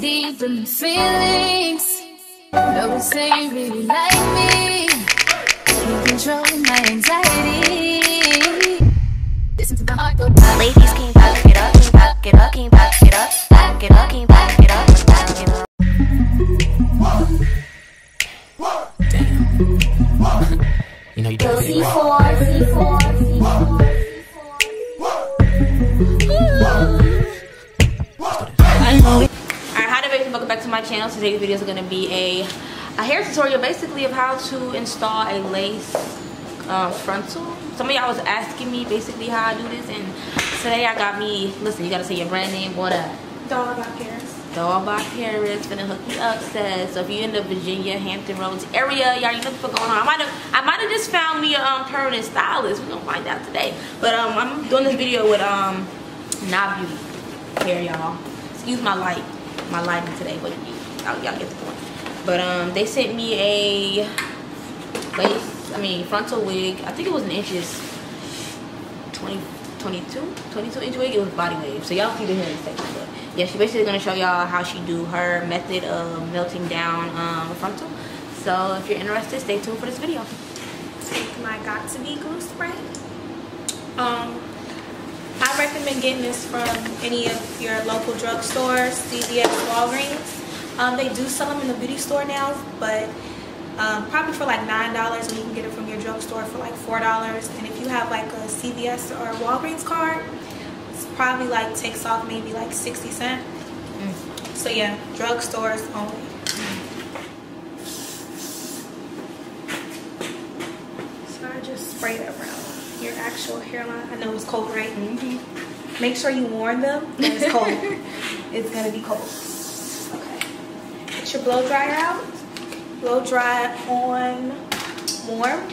deep in my feelings. No, say you really like me. Can't control my anxiety. Listen to my heart go back. Ladies, can you back it up? Can you back it up? Can you back it up? Back it up? Can you back it up? Back it up. Damn. You know you do it. Alright, hi there, babies, welcome back to my channel. Today's video is going to be a hair tutorial basically of how to install a lace frontal. Some of y'all was asking me basically how I do this, and today I got me, listen, you gotta say your brand name. What up? Doll by Paris. Doll by Paris, finna hook me up, says. So if you're in the Virginia, Hampton Roads area, y'all, you know what's going on. I might have just found me a permanent stylist. We're gonna find out today. But I'm doing this video with Nah Beauty hair, y'all. Excuse my lighting today, but y'all get the point. But they sent me a frontal wig. I think it was in inches. 22 inch wig. It was body wave, so y'all see the hair in a second. But yeah, she's basically gonna show y'all how she do her method of melting down frontal. So if you're interested, stay tuned for this video. Take my Got To Be glue spray. I recommend getting this from any of your local drugstores, CVS, Walgreens. They do sell them in the beauty store now, but probably for like $9, and you can get it from your drugstore for like $4. And if you have like a CVS or Walgreens card, it's probably like takes off maybe like 60 cents. So yeah, drugstores only. So I just sprayed it around your actual hairline. I know it's cold, right? Make sure you warn them that it's cold. It's gonna be cold. Okay. Get your blow dryer out. Blow dry on warm.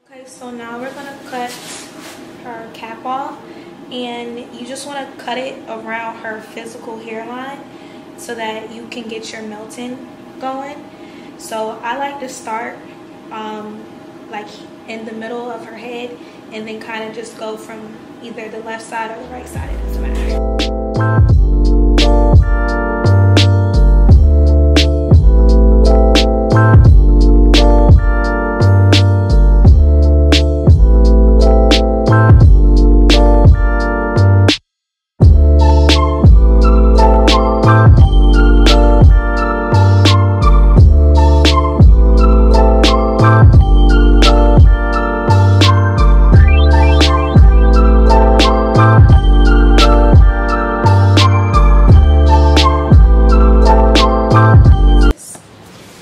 Okay, so now we're gonna cut her cap off, and you just want to cut it around her physical hairline, so that you can get your melting going. So I like to start like in the middle of her head, and then kind of just go from either the left side or the right side. It doesn't matter.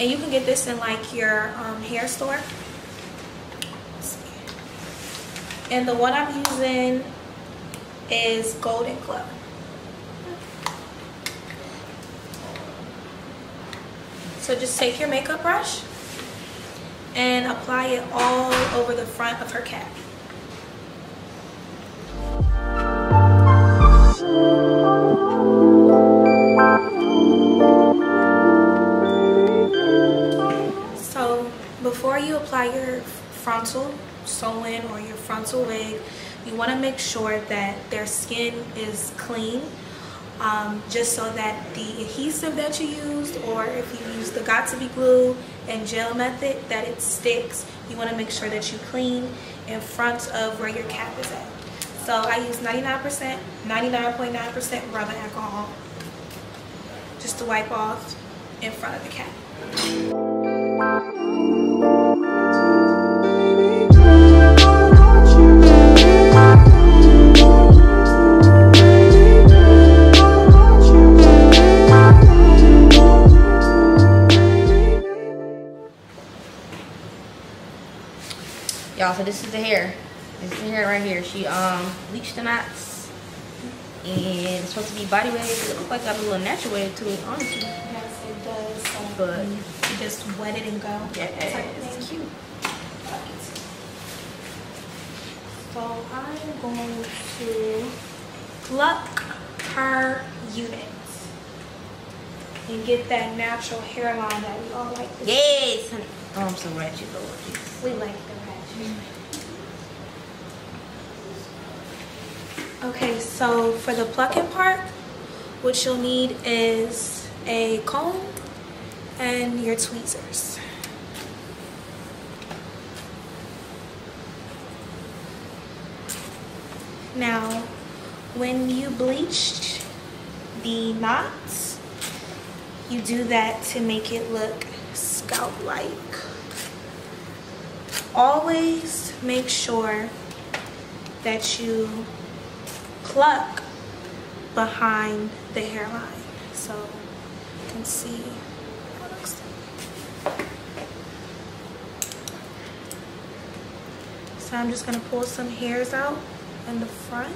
And you can get this in like your hair store. And the one I'm using is Golden Club. So just take your makeup brush and apply it all over the front of her cap. Before you apply your frontal sew-in or your frontal wig, you want to make sure that their skin is clean, just so that the adhesive that you used, or if you use the Got To Be glue and gel method, that it sticks. You want to make sure that you clean in front of where your cap is at. So I use 99.9% rubbing alcohol just to wipe off in front of the cap. Y'all, so this is the hair. This is the hair right here. She bleached the knots, and it's supposed to be body wave. It looks like got a little natural wave to it, honestly. Yes, it does. But you just wet it and go. Yeah, it's cute. So I'm going to pluck her unit and get that natural hairline that we all like to see. Yes, honey. Oh, I'm so ratchet, Lord. We like the ratchet. Okay, so for the plucking part, what you'll need is a comb and your tweezers. Now, when you bleach the knots, you do that to make it look scalp-like. Always make sure that you pluck behind the hairline so you can see what it looks like. So I'm just going to pull some hairs out in the front.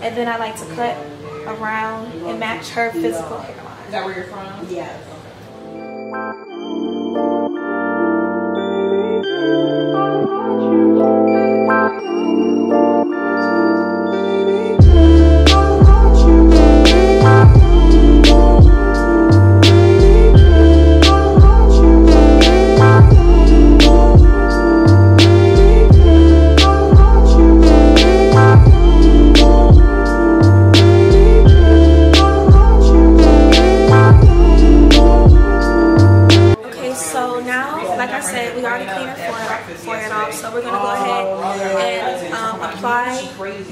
And then I like to cut around and match her physical hairline. Is that where you're from? Yes.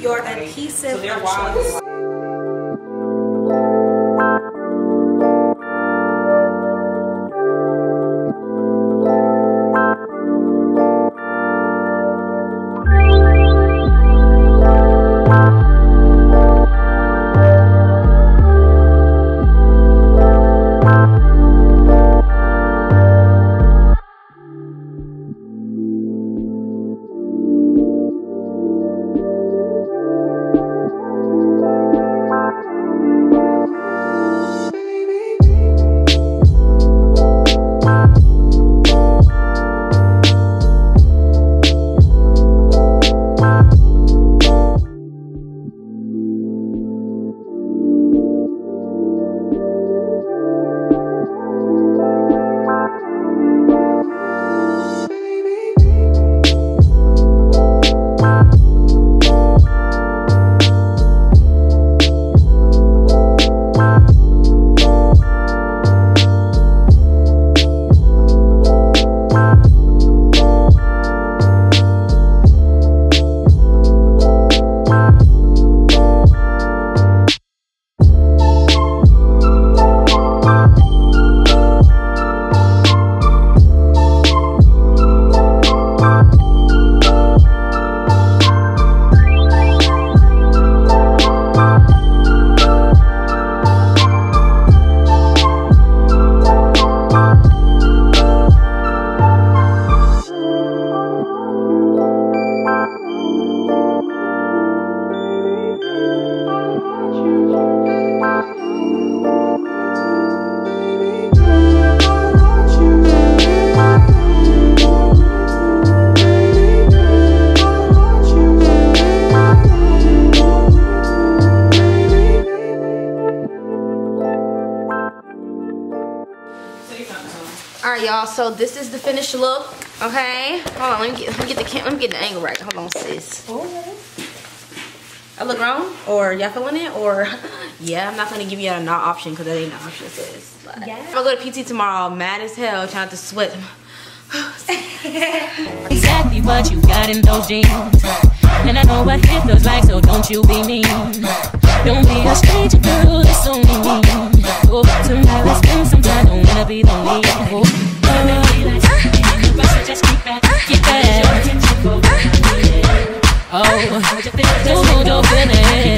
Your adhesive of choice. All right, y'all. So this is the finished look. Okay. Hold on. Let me get the angle right. Hold on, sis. I look wrong, or y'all feeling it, or yeah. I'm not gonna give you a not option because that ain't an option, sis. But yeah. I'm gonna go to PT tomorrow, mad as hell, trying to sweat. Exactly what you got in those jeans. And I know what it feels like, so don't you be mean. Don't be a stranger, girl, it's only me. Oh, tonight let's spend some time, don't wanna be lonely. Oh, just keep back. Oh, don't finish.